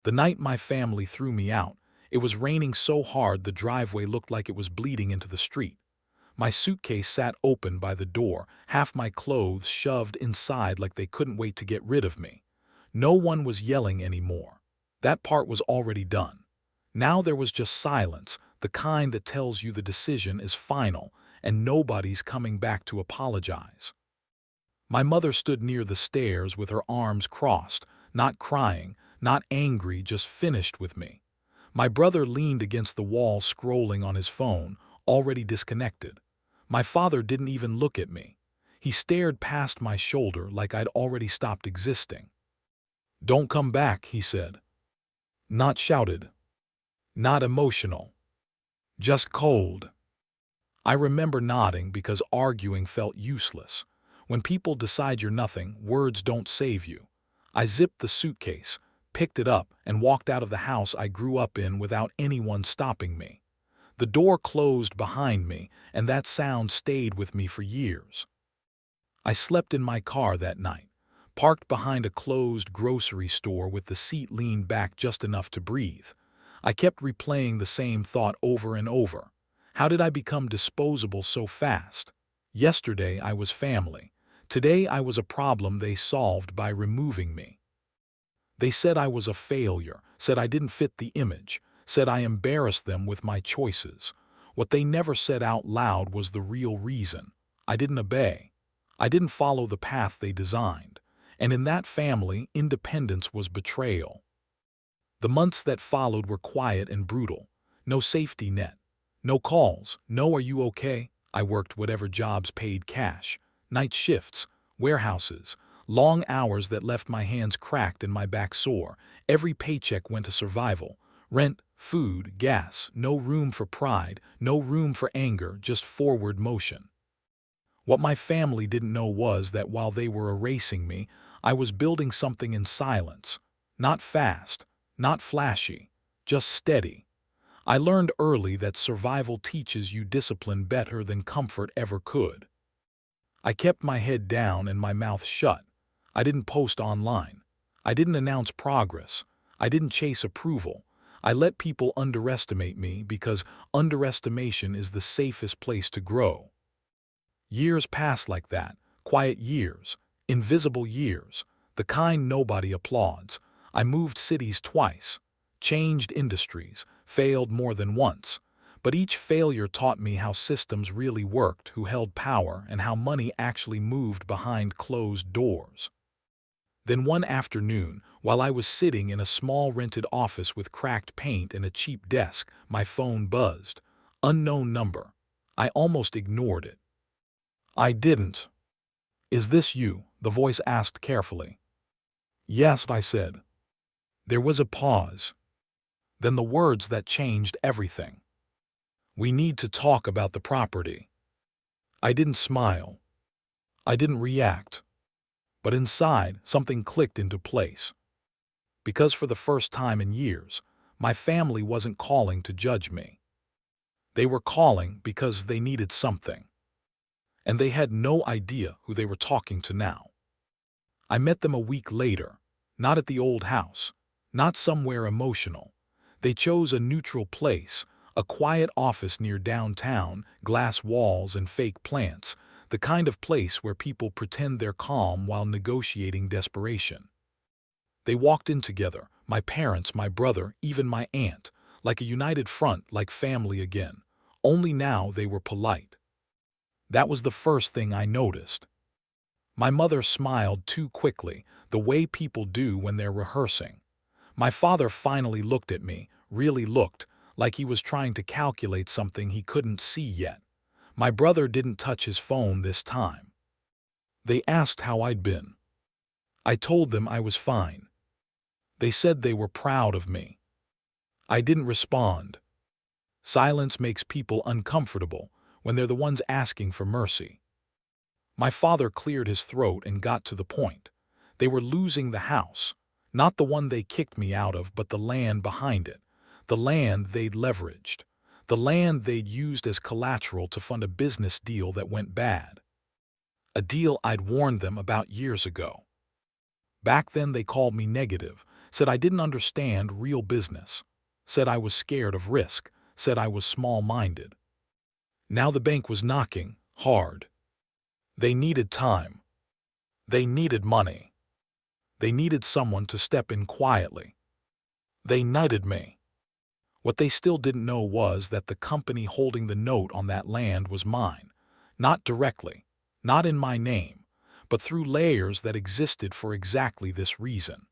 The night my family threw me out, it was raining so hard the driveway looked like it was bleeding into the street. My suitcase sat open by the door, half my clothes shoved inside like they couldn't wait to get rid of me. No one was yelling anymore. That part was already done. Now there was just silence, the kind that tells you the decision is final and nobody's coming back to apologize. My mother stood near the stairs with her arms crossed, not crying, not angry, just finished with me. My brother leaned against the wall scrolling on his phone, already disconnected. My father didn't even look at me. He stared past my shoulder like I'd already stopped existing. "Don't come back," he said. Not shouted. Not emotional. Just cold. I remember nodding because arguing felt useless. When people decide you're nothing, words don't save you. I zipped the suitcase, picked it up, and walked out of the house I grew up in without anyone stopping me. The door closed behind me, and that sound stayed with me for years. I slept in my car that night, parked behind a closed grocery store with the seat leaned back just enough to breathe. I kept replaying the same thought over and over. How did I become disposable so fast? Yesterday I was family. Today I was a problem they solved by removing me. They said I was a failure, said I didn't fit the image, said I embarrassed them with my choices. What they never said out loud was the real reason. I didn't obey. I didn't follow the path they designed. And in that family, independence was betrayal. The months that followed were quiet and brutal. No safety net. No calls. No "are you okay?" I worked whatever jobs paid cash. Night shifts, warehouses, long hours that left my hands cracked and my back sore. Every paycheck went to survival. Rent, food, gas, no room for pride, no room for anger, just forward motion. What my family didn't know was that while they were erasing me, I was building something in silence. Not fast, not flashy, just steady. I learned early that survival teaches you discipline better than comfort ever could. I kept my head down and my mouth shut. I didn't post online. I didn't announce progress. I didn't chase approval. I let people underestimate me because underestimation is the safest place to grow. Years passed like that, quiet years, invisible years, the kind nobody applauds. I moved cities twice, changed industries, failed more than once. But each failure taught me how systems really worked, who held power, and how money actually moved behind closed doors. Then one afternoon, while I was sitting in a small rented office with cracked paint and a cheap desk, my phone buzzed. Unknown number. I almost ignored it. I didn't. "Is this you?" the voice asked carefully. "Yes," I said. There was a pause. Then the words that changed everything. "We need to talk about the property." I didn't smile. I didn't react. But inside, something clicked into place. Because for the first time in years, my family wasn't calling to judge me. They were calling because they needed something. And they had no idea who they were talking to now. I met them a week later, not at the old house, not somewhere emotional. They chose a neutral place, a quiet office near downtown, glass walls and fake plants, the kind of place where people pretend they're calm while negotiating desperation. They walked in together, my parents, my brother, even my aunt, like a united front, like family again. Only now they were polite. That was the first thing I noticed. My mother smiled too quickly, the way people do when they're rehearsing. My father finally looked at me, really looked, like he was trying to calculate something he couldn't see yet. My brother didn't touch his phone this time. They asked how I'd been. I told them I was fine. They said they were proud of me. I didn't respond. Silence makes people uncomfortable when they're the ones asking for mercy. My father cleared his throat and got to the point. They were losing the house, not the one they kicked me out of, but the land behind it, the land they'd leveraged, the land they'd used as collateral to fund a business deal that went bad. A deal I'd warned them about years ago. Back then they called me negative. said I didn't understand real business, said I was scared of risk, said I was small-minded. Now the bank was knocking, hard. They needed time. They needed money. They needed someone to step in quietly. They knighted me. What they still didn't know was that the company holding the note on that land was mine, not directly, not in my name, but through layers that existed for exactly this reason.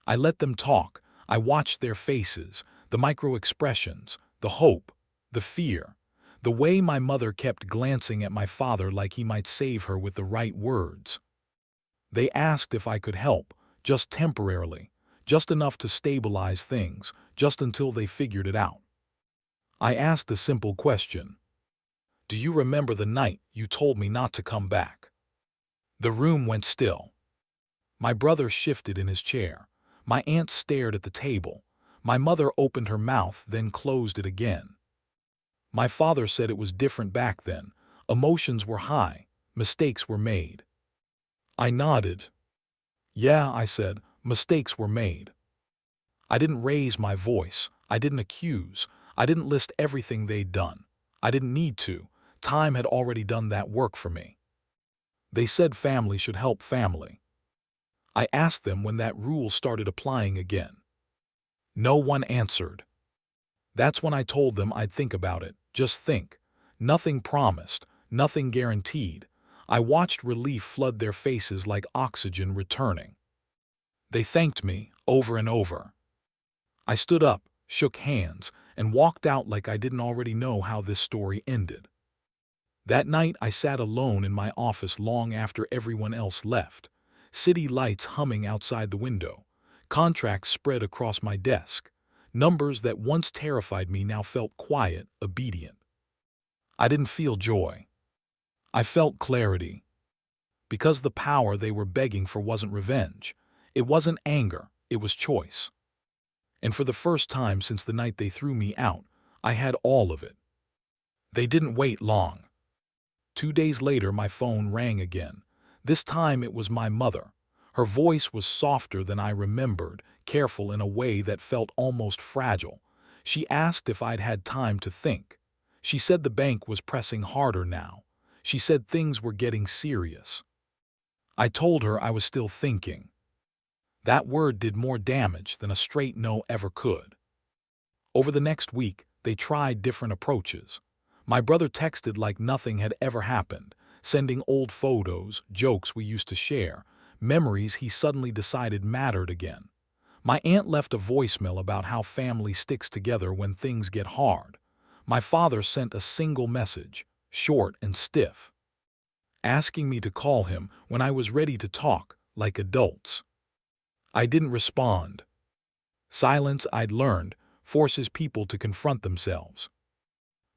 I let them talk. I watched their faces, the micro-expressions, the hope, the fear, the way my mother kept glancing at my father like he might save her with the right words. They asked if I could help, just temporarily, just enough to stabilize things, just until they figured it out. I asked a simple question. Do you remember the night you told me not to come back? The room went still. My brother shifted in his chair. My aunt stared at the table. My mother opened her mouth, then closed it again. My father said it was different back then. Emotions were high. Mistakes were made. I nodded. Yeah, I said, mistakes were made. I didn't raise my voice. I didn't accuse. I didn't list everything they'd done. I didn't need to. Time had already done that work for me. They said family should help family. I asked them when that rule started applying again. No one answered. That's when I told them I'd think about it. Just think. Nothing promised, nothing guaranteed. I watched relief flood their faces like oxygen returning. They thanked me over and over. I stood up, shook hands, and walked out like I didn't already know how this story ended. That night I sat alone in my office long after everyone else left. City lights humming outside the window. Contracts spread across my desk. Numbers that once terrified me now felt quiet, obedient. I didn't feel joy. I felt clarity. Because the power they were begging for wasn't revenge. It wasn't anger, it was choice. And for the first time since the night they threw me out, I had all of it. They didn't wait long. 2 days later my phone rang again. This time it was my mother. Her voice was softer than I remembered, careful in a way that felt almost fragile. She asked if I'd had time to think. She said the bank was pressing harder now. She said things were getting serious. I told her I was still thinking. That word did more damage than a straight no ever could. Over the next week, they tried different approaches. My brother texted like nothing had ever happened, sending old photos, jokes we used to share, memories he suddenly decided mattered again. My aunt left a voicemail about how family sticks together when things get hard. My father sent a single message, short and stiff, asking me to call him when I was ready to talk, like adults. I didn't respond. Silence, I'd learned, forces people to confront themselves.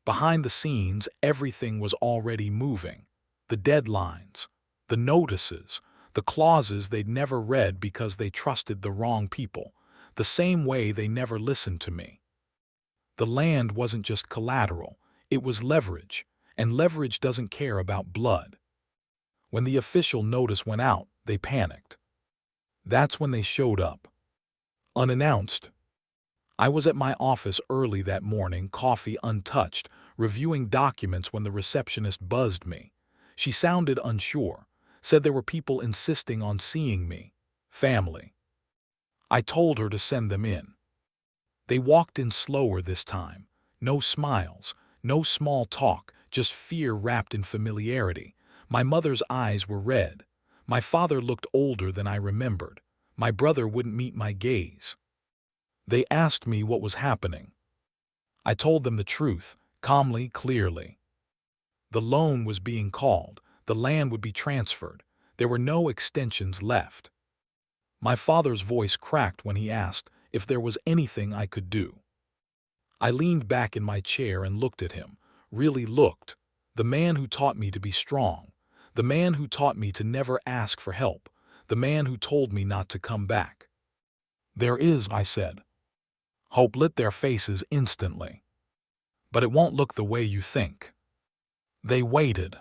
Behind the scenes, everything was already moving. The deadlines, the notices, the clauses they'd never read because they trusted the wrong people, the same way they never listened to me. The land wasn't just collateral, it was leverage, and leverage doesn't care about blood. When the official notice went out, they panicked. That's when they showed up. Unannounced. I was at my office early that morning, coffee untouched, reviewing documents when the receptionist buzzed me. She sounded unsure, said there were people insisting on seeing me. Family. I told her to send them in. They walked in slower this time. No smiles, no small talk, just fear wrapped in familiarity. My mother's eyes were red. My father looked older than I remembered. My brother wouldn't meet my gaze. They asked me what was happening. I told them the truth, calmly, clearly. The loan was being called. The land would be transferred. There were no extensions left. My father's voice cracked when he asked if there was anything I could do. I leaned back in my chair and looked at him, really looked. The man who taught me to be strong. The man who taught me to never ask for help. The man who told me not to come back. There is, I said. Hope lit their faces instantly. But it won't look the way you think. They waited.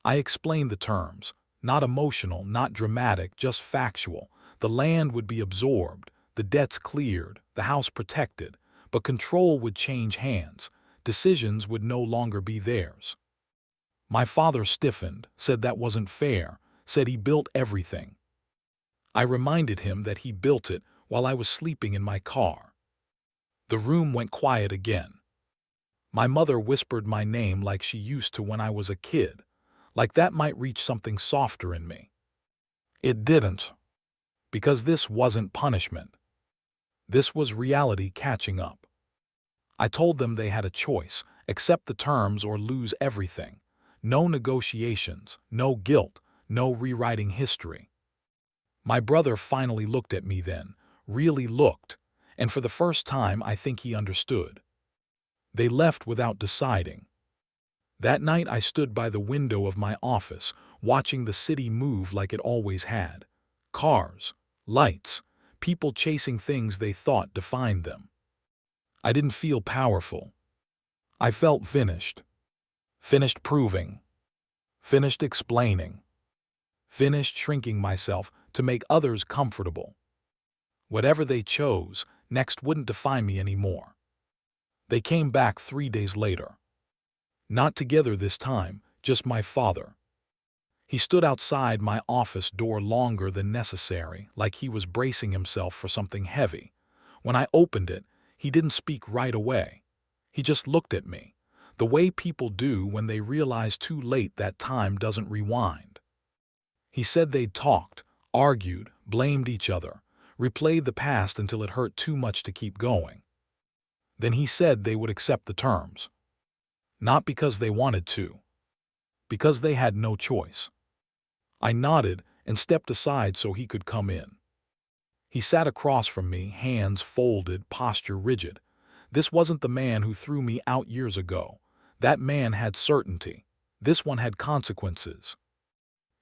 I explained the terms. Not emotional, not dramatic, just factual. The land would be absorbed, the debts cleared, the house protected, but control would change hands. Decisions would no longer be theirs. My father stiffened, said that wasn't fair, said he built everything. I reminded him that he built it while I was sleeping in my car. The room went quiet again. My mother whispered my name like she used to when I was a kid, like that might reach something softer in me. It didn't, because this wasn't punishment. This was reality catching up. I told them they had a choice: accept the terms or lose everything. No negotiations, no guilt, no rewriting history. My brother finally looked at me then, really looked, and for the first time I think he understood. They left without deciding. That night I stood by the window of my office, watching the city move like it always had. Cars, lights, people chasing things they thought defined them. I didn't feel powerful. I felt finished. Finished proving. Finished explaining. Finished shrinking myself to make others comfortable. Whatever they chose, next wouldn't define me anymore. They came back 3 days later. Not together this time, just my father. He stood outside my office door longer than necessary, like he was bracing himself for something heavy. When I opened it, he didn't speak right away. He just looked at me, the way people do when they realize too late that time doesn't rewind. He said they'd talked, argued, blamed each other, replayed the past until it hurt too much to keep going. Then he said they would accept the terms. Not because they wanted to, because they had no choice. I nodded and stepped aside so he could come in. He sat across from me, hands folded, posture rigid. This wasn't the man who threw me out years ago. That man had certainty. This one had consequences.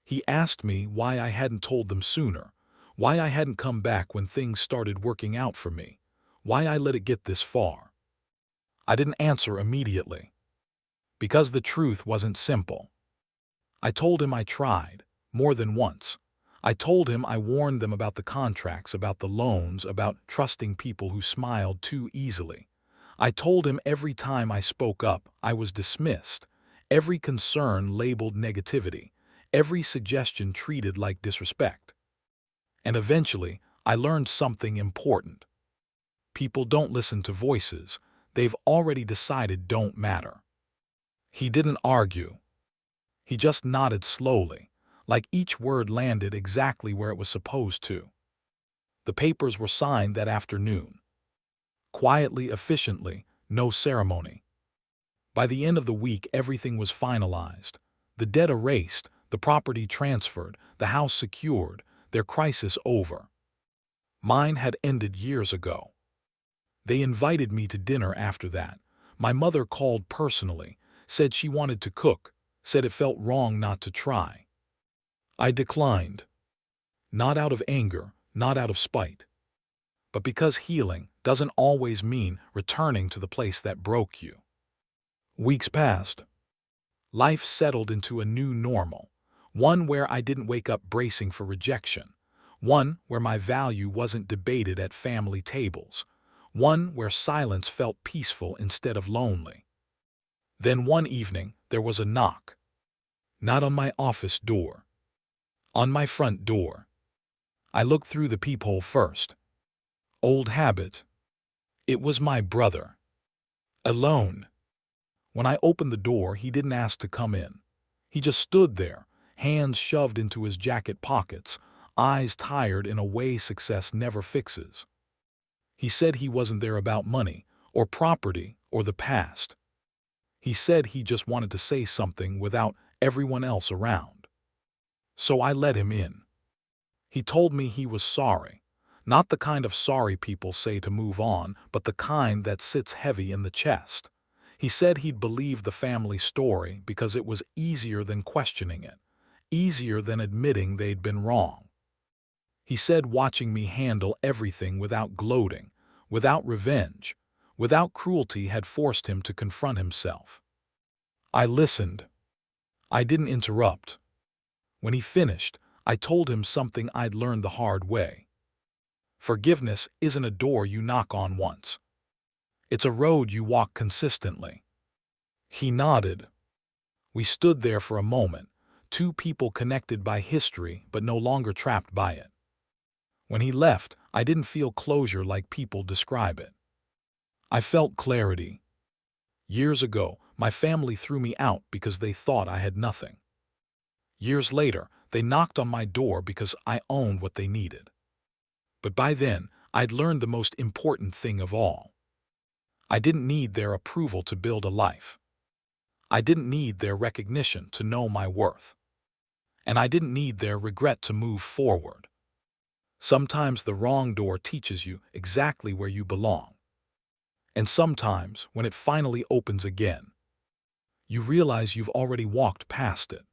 He asked me why I hadn't told them sooner, why I hadn't come back when things started working out for me, why I let it get this far. I didn't answer immediately, because the truth wasn't simple. I told him I tried, more than once. I told him I warned them about the contracts, about the loans, about trusting people who smiled too easily. I told him every time I spoke up, I was dismissed, every concern labeled negativity, every suggestion treated like disrespect. And eventually, I learned something important. People don't listen to voices they've already decided don't matter. He didn't argue. He just nodded slowly, like each word landed exactly where it was supposed to. The papers were signed that afternoon. Quietly, efficiently, no ceremony. By the end of the week, everything was finalized. The debt erased, the property transferred, the house secured, their crisis over. Mine had ended years ago. They invited me to dinner after that. My mother called personally, said she wanted to cook, said it felt wrong not to try. I declined. Not out of anger, not out of spite, but because healing doesn't always mean returning to the place that broke you. Weeks passed. Life settled into a new normal, one where I didn't wake up bracing for rejection, one where my value wasn't debated at family tables, one where silence felt peaceful instead of lonely. Then one evening, there was a knock. Not on my office door. On my front door. I looked through the peephole first. Old habit. It was my brother. Alone. When I opened the door, he didn't ask to come in. He just stood there, hands shoved into his jacket pockets, eyes tired in a way success never fixes. He said he wasn't there about money, or property, or the past. He said he just wanted to say something without everyone else around. So I let him in. He told me he was sorry. Not the kind of sorry people say to move on, but the kind that sits heavy in the chest. He said he'd believe the family story because it was easier than questioning it, easier than admitting they'd been wrong. He said watching me handle everything without gloating, without revenge, without cruelty had forced him to confront himself. I listened. I didn't interrupt. When he finished, I told him something I'd learned the hard way. Forgiveness isn't a door you knock on once. It's a road you walk consistently. He nodded. We stood there for a moment, two people connected by history but no longer trapped by it. When he left, I didn't feel closure like people describe it. I felt clarity. Years ago, my family threw me out because they thought I had nothing. Years later, they knocked on my door because I owned what they needed. But by then, I'd learned the most important thing of all. I didn't need their approval to build a life. I didn't need their recognition to know my worth. And I didn't need their regret to move forward. Sometimes the wrong door teaches you exactly where you belong. And sometimes, when it finally opens again, you realize you've already walked past it.